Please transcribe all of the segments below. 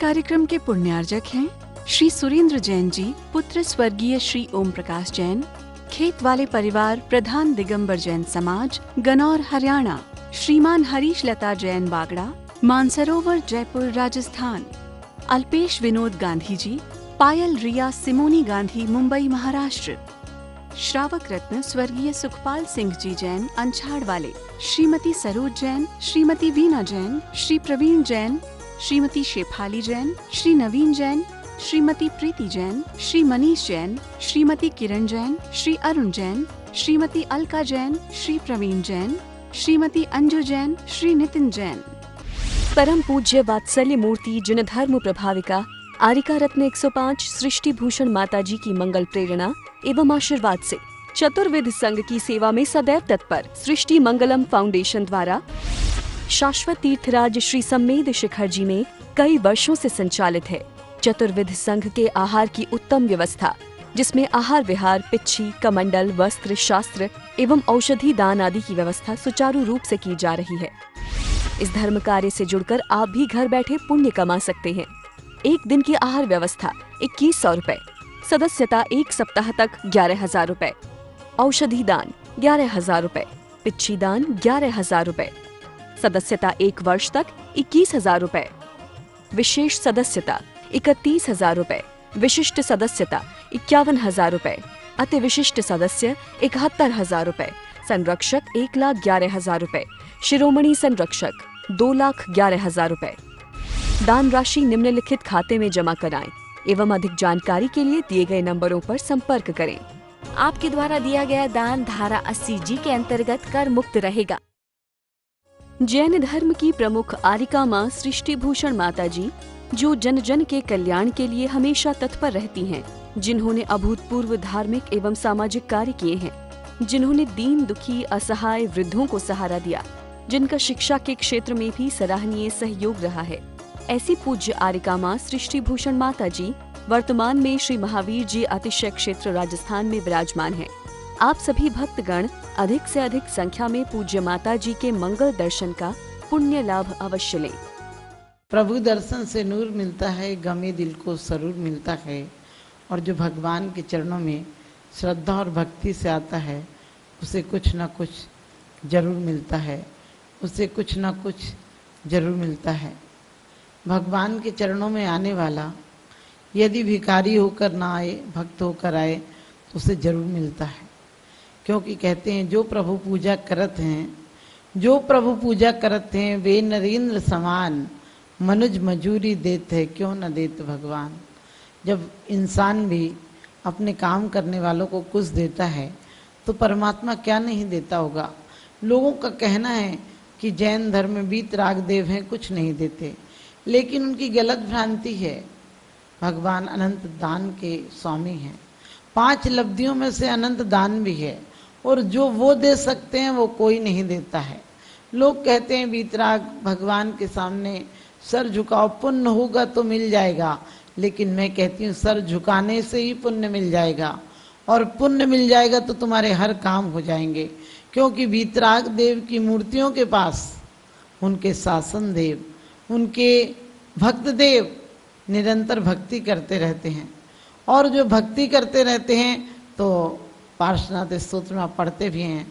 कार्यक्रम के पुण्यार्जक हैं श्री सुरेंद्र जैन जी, पुत्र स्वर्गीय श्री ओम प्रकाश जैन, खेत वाले परिवार, प्रधान दिगंबर जैन समाज, गनौर हरियाणा। श्रीमान हरीश लता जैन बागड़ा, मानसरोवर जयपुर राजस्थान। अल्पेश विनोद गांधी जी, पायल रिया सिमोनी गांधी मुंबई महाराष्ट्र। श्रावक रत्न स्वर्गीय सुखपाल सिंह जी जैन अंछाड़ वाले। श्रीमती सरोज जैन, श्रीमती वीना जैन, श्री प्रवीण जैन, श्रीमती शेफाली जैन, श्री नवीन जैन, श्रीमती प्रीति जैन, श्री मनीष जैन, श्रीमती किरण जैन, श्री अरुण जैन, श्रीमती अलका जैन, श्री प्रवीण जैन, श्रीमती अंजू जैन, श्री नितिन जैन। परम पूज्य वात्सल्य मूर्ति जिन धर्म प्रभाविका आरिका रत्न 105 सृष्टि भूषण माताजी की मंगल प्रेरणा एवं आशीर्वाद से चतुर्विध संघ की सेवा में सदैव तत्पर सृष्टि मंगलम फाउंडेशन द्वारा शाश्वत तीर्थराज श्री सम्मेद शिखर जी में कई वर्षों से संचालित है चतुर्विध संघ के आहार की उत्तम व्यवस्था, जिसमें आहार विहार, पिच्छी, कमंडल, वस्त्र, शास्त्र एवं औषधि दान आदि की व्यवस्था सुचारू रूप से की जा रही है। इस धर्म कार्य से जुड़कर आप भी घर बैठे पुण्य कमा सकते हैं। एक दिन की आहार व्यवस्था 2100 रुपए, सदस्यता 1 सप्ताह तक 11,000 रुपए, औषधि दान 11,000 रुपए, पिच्छी दान 11,000 रुपए, सदस्यता 1 वर्ष तक 21,000 रुपए, विशेष सदस्यता 31,000 रुपए, विशिष्ट सदस्यता 51,000 रुपए, अति विशिष्ट सदस्य 71,000 रुपए, संरक्षक 1,11,000 रुपए, शिरोमणि संरक्षक 2,11,000 रुपए। दान राशि निम्नलिखित खाते में जमा कराएं एवं अधिक जानकारी के लिए दिए गए नंबरों पर संपर्क करें। आपके द्वारा दिया गया दान धारा 80G के अंतर्गत कर मुक्त रहेगा। जैन धर्म की प्रमुख आरिका माँ सृष्टि भूषण माता जी, जो जन जन के कल्याण के लिए हमेशा तत्पर रहती हैं, जिन्होंने अभूतपूर्व धार्मिक एवं सामाजिक कार्य किए हैं, जिन्होंने दीन दुखी असहाय वृद्धों को सहारा दिया, जिनका शिक्षा के क्षेत्र में भी सराहनीय सहयोग रहा है, ऐसी पूज्य आरिका माँ सृष्टि भूषण माता जी वर्तमान में श्री महावीर जी अतिशय क्षेत्र राजस्थान में विराजमान है। आप सभी भक्तगण अधिक से अधिक संख्या में पूज्य माता जी के मंगल दर्शन का पुण्य लाभ अवश्य लें। प्रभु दर्शन से नूर मिलता है, गमे दिल को सरूर मिलता है, और जो भगवान के चरणों में श्रद्धा और भक्ति से आता है उसे कुछ न कुछ जरूर मिलता है, उसे कुछ न कुछ जरूर मिलता है। भगवान के चरणों में आने वाला यदि भिखारी होकर ना आए, भक्त होकर आए, तो उसे जरूर मिलता है। क्योंकि कहते हैं जो प्रभु पूजा करत हैं, जो प्रभु पूजा करत हैं, वे नरेंद्र समान मनुज मजूरी देते हैं, क्यों न देते भगवान। जब इंसान भी अपने काम करने वालों को कुछ देता है तो परमात्मा क्या नहीं देता होगा। लोगों का कहना है कि जैन धर्म में वीतराग देव हैं, कुछ नहीं देते, लेकिन उनकी गलत भ्रांति है। भगवान अनंत दान के स्वामी हैं, 5 लब्धियों में से अनंत दान भी है, और जो वो दे सकते हैं वो कोई नहीं देता है। लोग कहते हैं वीतराग भगवान के सामने सर झुकाओ, पुण्य होगा तो मिल जाएगा, लेकिन मैं कहती हूँ सर झुकाने से ही पुण्य मिल जाएगा, और पुण्य मिल जाएगा तो तुम्हारे हर काम हो जाएंगे। क्योंकि वीतराग देव की मूर्तियों के पास उनके शासन देव, उनके भक्त देव निरंतर भक्ति करते रहते हैं, और जो भक्ति करते रहते हैं तो पार्श्वनाथ स्तोत्र में पढ़ते भी हैं,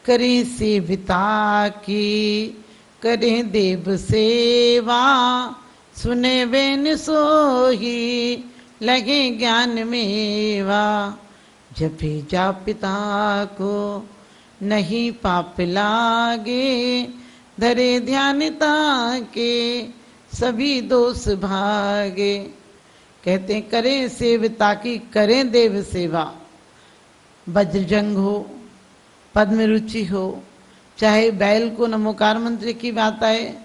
करें सेविता की करें देव सेवा, सुने बेन सोही लगे ज्ञान मेवा, जब भी जा पिता को नहीं पाप लागे, धरे ध्यानता के सभी दोष भागे। कहते हैं करें सेविता की, करें देव सेवा। वज्रजंग हो, पद्म रुचि हो, चाहे बैल को नमोकार मंत्र की बात आए,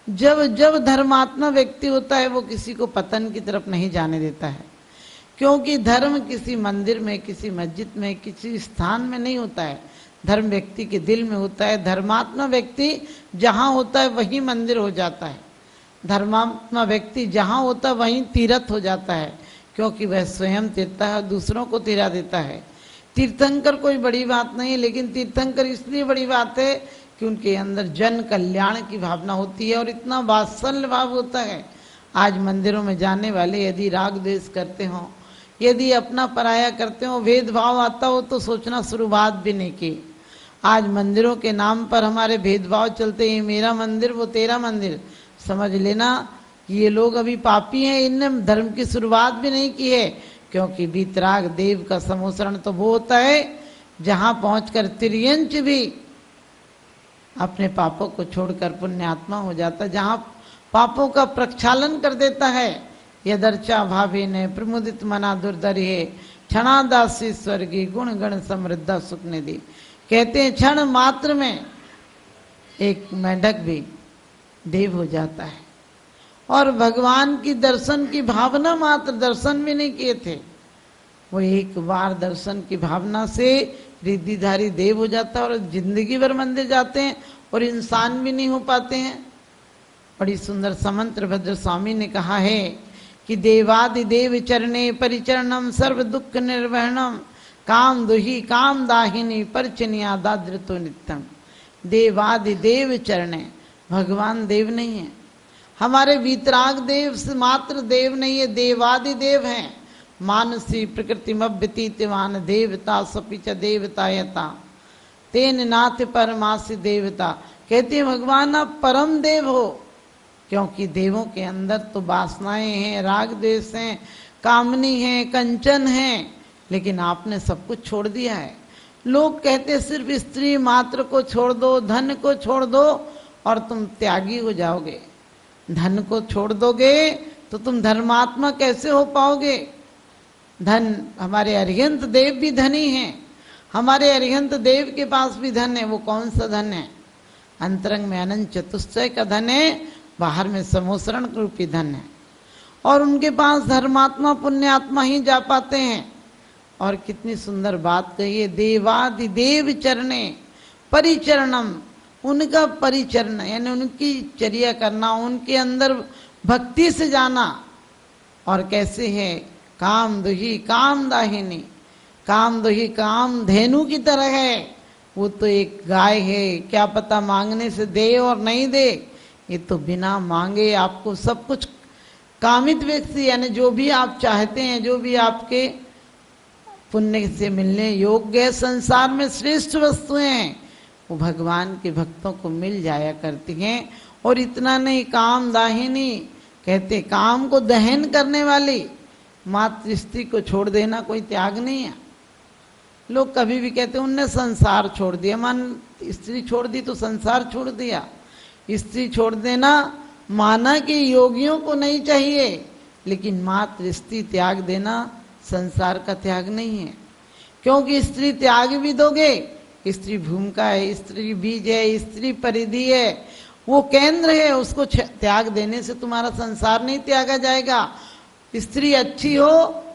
जब जब धर्मात्मा व्यक्ति होता है वो किसी को पतन की तरफ नहीं जाने देता है। क्योंकि धर्म किसी मंदिर में, किसी मस्जिद में, किसी स्थान में नहीं होता है, धर्म व्यक्ति के दिल में होता है। धर्मात्मा व्यक्ति जहाँ होता है वहीं मंदिर हो जाता है, धर्मात्मा व्यक्ति जहाँ होता है वहीं तीर्थ हो जाता है, क्योंकि वह स्वयं तीर्थता है, दूसरों को तीरा देता है। तीर्थंकर कोई बड़ी बात नहीं है, लेकिन तीर्थंकर इसलिए बड़ी बात है कि उनके अंदर जन कल्याण की भावना होती है और इतना वात्सल्य भाव होता है। आज मंदिरों में जाने वाले यदि राग द्वेष करते हो, यदि अपना पराया करते हो, भेदभाव आता हो, तो सोचना शुरुआत भी नहीं की। आज मंदिरों के नाम पर हमारे भेदभाव चलते हैं, मेरा मंदिर वो तेरा मंदिर। समझ लेना ये लोग अभी पापी हैं, इनने धर्म की शुरुआत भी नहीं की है। क्योंकि वीतराग देव का समोसरण तो वो होता है जहां पहुंचकर तिर्यंच भी अपने पापों को छोड़कर पुण्यात्मा हो जाता, जहां पापों का प्रक्षालन कर देता है। यदर्चा भावे ने प्रमुदित मना दुर्धर्ये क्षणादासी स्वर्गी गुण गण समृद्धा सुख निधि। कहते हैं क्षण मात्र में एक मेंढक भी देव हो जाता है। और भगवान की दर्शन की भावना मात्र, दर्शन भी नहीं किए थे, वो एक बार दर्शन की भावना से रिद्धिधारी देव हो जाता है। और जिंदगी भर मंदिर जाते हैं और इंसान भी नहीं हो पाते हैं। बड़ी सुंदर समंत्र भद्र स्वामी ने कहा है कि देवादिदेव चरणे परिचरणम सर्व दुख निर्वहणम काम दुही काम दाहिनी परचनिया दाद्रतो नित्यम। देवादिदेव चरणे, भगवान देव नहीं है, हमारे वीतराग देव से मात्र देव नहीं है, देवादिदेव हैं। मानसी प्रकृति मव्यतीतवान देवता सपिच देवता यता तेन नाथ परमासी देवता। कहते हैं भगवान आप परम देव हो, क्योंकि देवों के अंदर तो वासनाएं हैं, राग द्वेष हैं, कामनी है, कंचन है, लेकिन आपने सब कुछ छोड़ दिया है। लोग कहते सिर्फ स्त्री मात्र को छोड़ दो, धन को छोड़ दो और तुम त्यागी हो जाओगे। धन को छोड़ दोगे तो तुम धर्मात्मा कैसे हो पाओगे? धन, हमारे अरिहंत देव भी धनी हैं, हमारे अरिहंत देव के पास भी धन है। वो कौन सा धन है? अंतरंग में अनंत चतुष्टय का धन है, बाहर में समोसरण रूपी धन है। और उनके पास धर्मात्मा पुण्यात्मा ही जा पाते हैं। और कितनी सुंदर बात कही है, देवादिदेव चरणे परिचरणम, उनका परिचरण यानी उनकी चर्या करना, उनके अंदर भक्ति से जाना। और कैसे है? काम दुही काम दाहिनी, काम दुही काम धेनु की तरह है। वो तो एक गाय है, क्या पता मांगने से दे और नहीं दे, ये तो बिना मांगे आपको सब कुछ। कामित व्यक्ति यानी जो भी आप चाहते हैं, जो भी आपके पुण्य से मिलने योग्य संसार में श्रेष्ठ वस्तुएं हैं, वो भगवान के भक्तों को मिल जाया करती हैं। और इतना नहीं, काम दाहिनी, कहते काम को दहन करने वाली। मात्र स्त्री को छोड़ देना कोई त्याग नहीं है। लोग कभी भी कहते उनने संसार छोड़ दिया, मान स्त्री छोड़ दी तो संसार छोड़ दिया। स्त्री छोड़ देना माना कि योगियों को नहीं चाहिए, लेकिन मात्र स्त्री त्याग देना संसार का त्याग नहीं है। क्योंकि स्त्री त्याग भी दोगे, स्त्री भूमिका है, स्त्री बीज है, स्त्री परिधि है, वो केंद्र है, उसको त्याग देने से तुम्हारा संसार नहीं त्यागा जाएगा। स्त्री अच्छी हो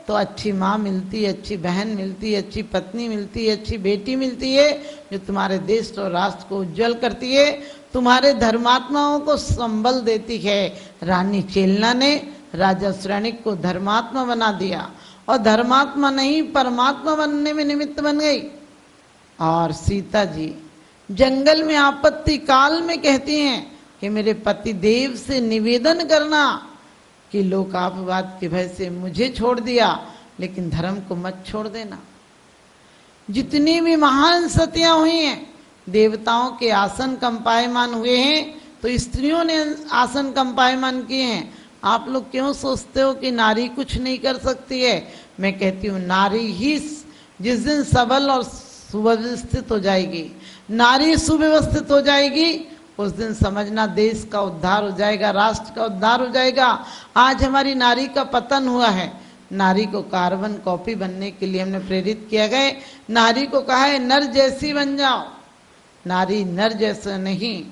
तो अच्छी माँ मिलती है, अच्छी बहन मिलती है, अच्छी पत्नी मिलती है, अच्छी बेटी मिलती है, जो तुम्हारे देश और राष्ट्र को उज्जवल करती है, तुम्हारे धर्मात्माओं को संबल देती है। रानी चेलना ने राजा श्रेणिक को धर्मात्मा बना दिया, और धर्मात्मा नहीं परमात्मा बनने में निमित्त बन गई। और सीता जी जंगल में आपत्ति काल में कहती हैं कि मेरे पति देव से निवेदन करना कि लोकापवाद के भय से मुझे छोड़ दिया, लेकिन धर्म को मत छोड़ देना। जितनी भी महान सतियां हुई हैं, देवताओं के आसन कंपायमान हुए हैं तो स्त्रियों ने आसन कंपायमान किए हैं। आप लोग क्यों सोचते हो कि नारी कुछ नहीं कर सकती है? मैं कहती हूँ नारी ही जिस दिन सबल और सुव्यवस्थित हो जाएगी, नारी सुव्यवस्थित हो जाएगी, उस दिन समझना देश का उद्धार हो जाएगा, राष्ट्र का उद्धार हो जाएगा। आज हमारी नारी का पतन हुआ है। नारी को कार्बन कॉपी बनने के लिए हमने प्रेरित किया गया। नारी को कहा है नर जैसी बन जाओ। नारी नर जैसा नहीं,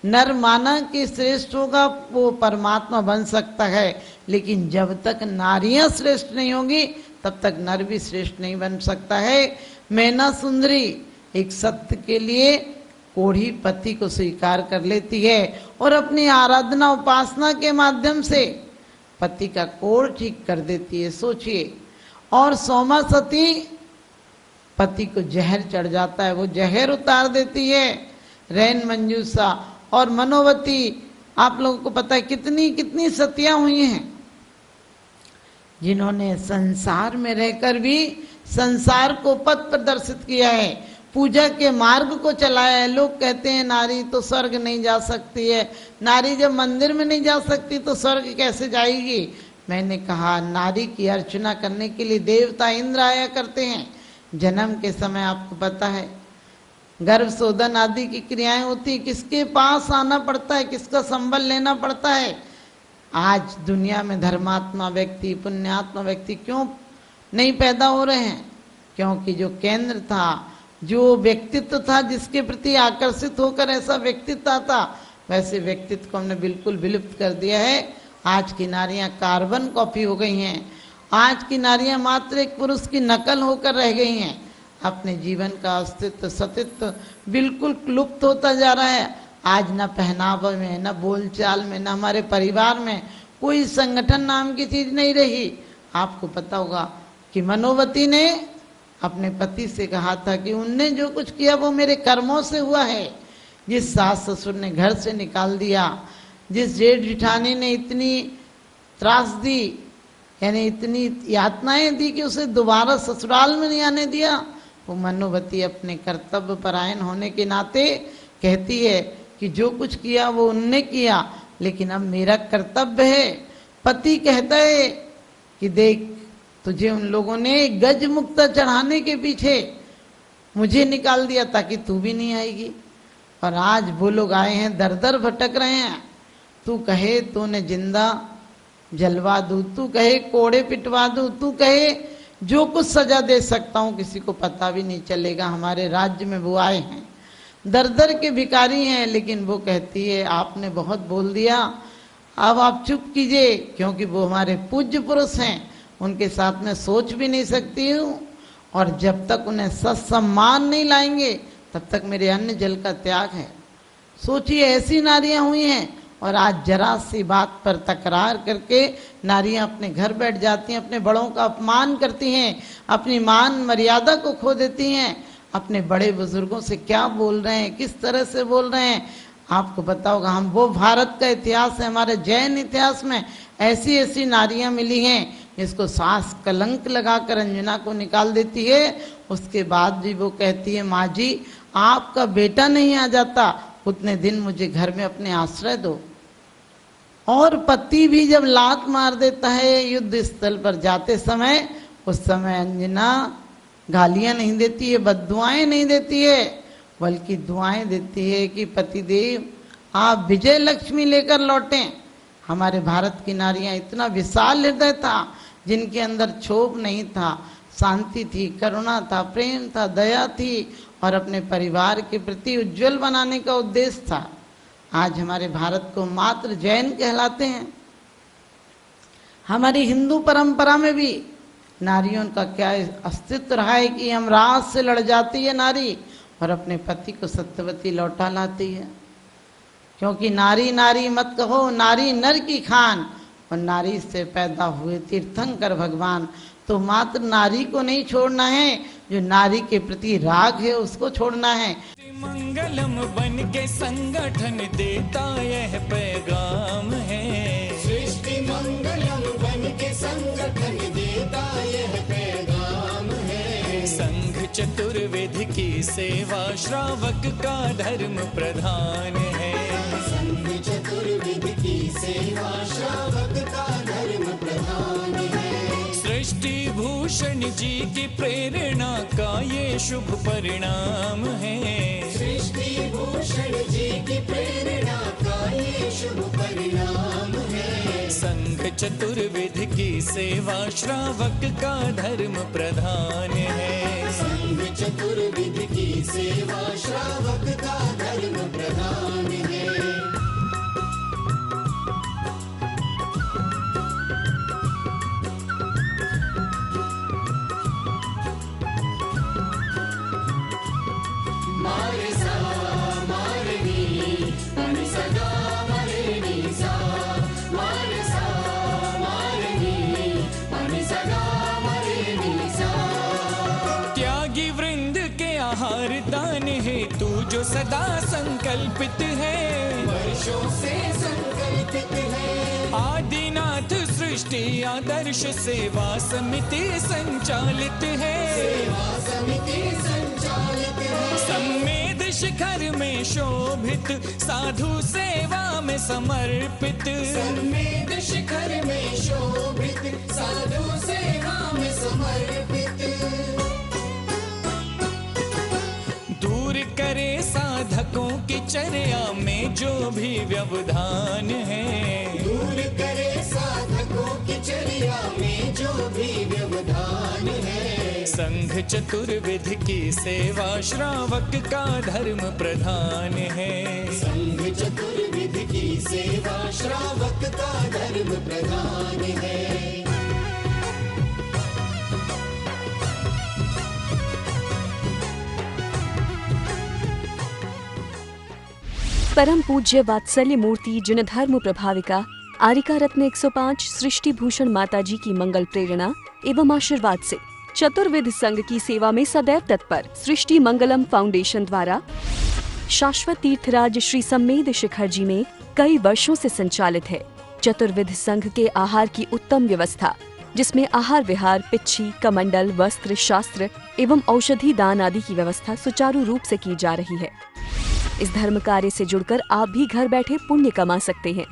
नर माना कि श्रेष्ठ होगा वो परमात्मा बन सकता है, लेकिन जब तक नारियां श्रेष्ठ नहीं होंगी तब तक नर भी श्रेष्ठ नहीं बन सकता है। मैना सुंदरी एक सत्य के लिए कोढ़ी पति को स्वीकार कर लेती है और अपनी आराधना उपासना के माध्यम से पति का कोढ़ ठीक कर देती है। सोचिए। और सोमा सती पति को जहर चढ़ जाता है, वो जहर उतार देती है। रैन मंजूसा और मनोवती आप लोगों को पता है कितनी कितनी सतियां हुई हैं जिन्होंने संसार में रहकर भी संसार को पथ प्रदर्शित किया है, पूजा के मार्ग को चलाया है। लोग कहते हैं नारी तो स्वर्ग नहीं जा सकती है, नारी जब मंदिर में नहीं जा सकती तो स्वर्ग कैसे जाएगी। मैंने कहा नारी की अर्चना करने के लिए देवता इंद्र आया करते हैं। जन्म के समय आपको पता है गर्भ शोधन आदि की क्रियाएं होती, किसके पास आना पड़ता है, किसका संबल लेना पड़ता है। आज दुनिया में धर्मात्मा व्यक्ति, पुण्यात्मा व्यक्ति क्यों नहीं पैदा हो रहे हैं? क्योंकि जो केंद्र था, जो व्यक्तित्व था, जिसके प्रति आकर्षित होकर ऐसा व्यक्तित्व आता, वैसे व्यक्तित्व को हमने बिल्कुल विलुप्त कर दिया है। आज की नारियां कार्बन कॉपी हो गई हैं। आज की नारियां मात्र एक पुरुष की नकल होकर रह गई हैं। अपने जीवन का अस्तित्व सतित्व बिल्कुल लुप्त होता जा रहा है। आज न पहनावे में, न बोलचाल में, न हमारे परिवार में कोई संगठन नाम की चीज नहीं रही। आपको पता होगा कि मनोवती ने अपने पति से कहा था कि उनने जो कुछ किया वो मेरे कर्मों से हुआ है। जिस सास ससुर ने घर से निकाल दिया, जिस जेठ जिठानी ने इतनी त्रास दी, यानी इतनी यातनाएं दी कि उसे दोबारा ससुराल में नहीं आने दिया, वो मनोवती अपने कर्तव्य परायण होने के नाते कहती है कि जो कुछ किया वो उनने किया, लेकिन अब मेरा कर्तव्य है। पति कहता है कि देख तुझे उन लोगों ने गज मुक्ता चढ़ाने के पीछे मुझे निकाल दिया ताकि तू भी नहीं आएगी, और आज वो लोग आए हैं दर दर भटक रहे हैं। तू कहे तो उन्हें जिंदा जलवा दूं, तू कहे कोड़े पिटवा दूं, तू कहे जो कुछ सजा दे सकता हूं, किसी को पता भी नहीं चलेगा। हमारे राज्य में वो आए हैं, दर दर के भिखारी हैं, लेकिन वो कहती है आपने बहुत बोल दिया, अब आप चुप कीजिए, क्योंकि वो हमारे पूज्य पुरुष हैं, उनके साथ में सोच भी नहीं सकती हूँ, और जब तक उन्हें सत्सम्मान नहीं लाएंगे तब तक मेरे अन्न जल का त्याग है। सोचिए ऐसी नारियां हुई हैं, और आज जरा सी बात पर तकरार करके नारियां अपने घर बैठ जाती हैं, अपने बड़ों का अपमान करती हैं, अपनी मान मर्यादा को खो देती हैं। अपने बड़े बुजुर्गों से क्या बोल रहे हैं, किस तरह से बोल रहे हैं, आपको पता होगा। हम वो भारत का इतिहास है, हमारे जैन इतिहास में ऐसी ऐसी नारियां मिली हैं जिसको सास कलंक लगाकर अंजना को निकाल देती है। उसके बाद भी वो कहती है माँ जी आपका बेटा नहीं आ जाता उतने दिन मुझे घर में अपने आश्रय दो। और पति भी जब लात मार देता है युद्ध स्थल पर जाते समय, उस समय अंजना गालियां नहीं देती है, बद्दुआएं नहीं देती है, बल्कि दुआएं देती है कि पतिदेव आप विजय लक्ष्मी लेकर लौटें। हमारे भारत की नारियां इतना विशाल हृदय था, जिनके अंदर क्षोभ नहीं था, शांति थी, करुणा था, प्रेम था, दया थी, और अपने परिवार के प्रति उज्जवल बनाने का उद्देश्य था। आज हमारे भारत को मात्र जैन कहलाते हैं। हमारी हिंदू परंपरा में भी नारियों का क्या अस्तित्व रहा है कि हम रात से लड़ जाती है नारी और अपने पति को सत्यवती लौटा लाती है। क्योंकि नारी नारी मत कहो, नारी नर की खान, और नारी से पैदा हुए तीर्थंकर भगवान। तो मात्र नारी को नहीं छोड़ना है, जो नारी के प्रति राग है उसको छोड़ना है। मंगलम बन के संगठन देता यह पैगाम है, सृष्टि मंगलम बन के संगठन देता यह पैगाम है। संघ चतुर्वेद की सेवा श्रावक का धर्म प्रधान है, संघ चतुर्वेद की सेवा श्रावक का धर्म प्रधान है। सृष्टि भूषण जी की प्रेरणा का ये शुभ परिणाम है, सृष्टि भूषण जी की प्रेरणा का ये शुभ परिणाम है। संघ चतुर्विध की सेवा श्रावक का धर्म प्रधान है, संघ चतुर्विध की सेवा श्रावक का धर्म प्रधान है। दान है तू जो सदा संकल्पित है, वर्षों से सृष्टि आदर्श सेवा समिति संचालित है। सम्मेद शिखर में शोभित, साधु सेवा में समर्पित। सम्मेद शिखर में शोभित, साधु सेवा में समर्पित। दूर करे साधकों की चर्या में जो भी व्यवधान है। दूर करे साधकों की चर्या में जो भी व्यवधान है। संघ चतुर्विध की सेवा श्रावक का धर्म प्रधान है। संघ चतुर्विध की सेवा श्रावक का धर्म प्रधान है। परम पूज्य वात्सल्य मूर्ति जिन धर्म प्रभाविका आरिका रत्न 105 सृष्टि भूषण माताजी की मंगल प्रेरणा एवं आशीर्वाद से चतुर्विध संघ की सेवा में सदैव तत्पर सृष्टि मंगलम फाउंडेशन द्वारा शाश्वत तीर्थराज श्री सम्मेद शिखर जी में कई वर्षों से संचालित है चतुर्विध संघ के आहार की उत्तम व्यवस्था, जिसमें आहार विहार, पिच्छी, कमंडल, वस्त्र, शास्त्र एवं औषधि दान आदि की व्यवस्था सुचारू रूप से की जा रही है। इस धर्म कार्य से जुड़कर आप भी घर बैठे पुण्य कमा सकते हैं।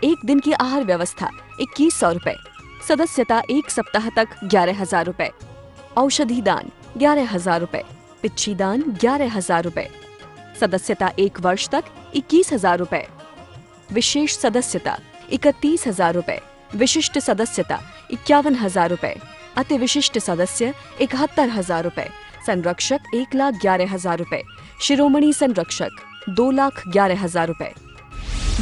एक दिन की आहार व्यवस्था 2100 रुपए, सदस्यता एक सप्ताह तक 11,000 रुपए, औषधि दान 11,000 रुपए, पिच्छी दान 11,000 रुपए, सदस्यता एक वर्ष तक 21,000 रुपए, विशेष सदस्यता 31,000 रुपए, विशिष्ट सदस्यता 51,000 रुपए, अति विशिष्ट सदस्य 71,000 रुपए, संरक्षक 1,11,000 रुपए, शिरोमणि संरक्षक 2,11,000 रुपए।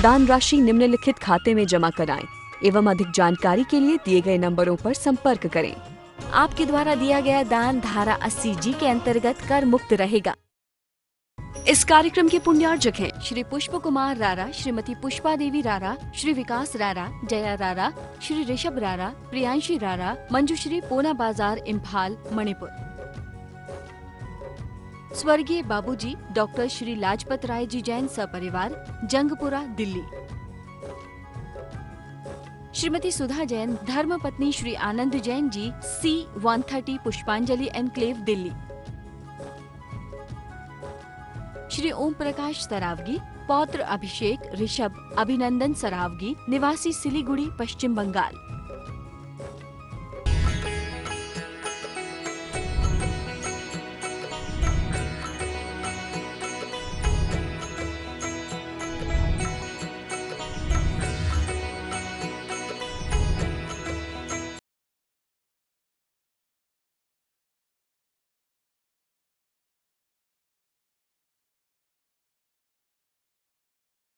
दान राशि निम्नलिखित खाते में जमा कराएं एवं अधिक जानकारी के लिए दिए गए नंबरों पर संपर्क करें। आपके द्वारा दिया गया दान धारा 80G के अंतर्गत कर मुक्त रहेगा। इस कार्यक्रम के पुण्यार्जक हैं श्री पुष्प कुमार रारा, श्रीमती पुष्पा देवी रारा, श्री विकास रारा, जया रारा, श्री ऋषभ रारा, प्रियांशी रारा, मंजुश्री, पूना बाजार, इम्फाल, मणिपुर। स्वर्गीय बाबूजी डॉक्टर श्री लाजपत राय जी जैन सपरिवार, जंगपुरा, दिल्ली। श्रीमती सुधा जैन, धर्मपत्नी श्री आनंद जैन जी, C130 पुष्पांजलि एनक्लेव, दिल्ली। श्री ओम प्रकाश सरावगी, पौत्र अभिषेक ऋषभ अभिनंदन सरावगी, निवासी सिलीगुड़ी, पश्चिम बंगाल।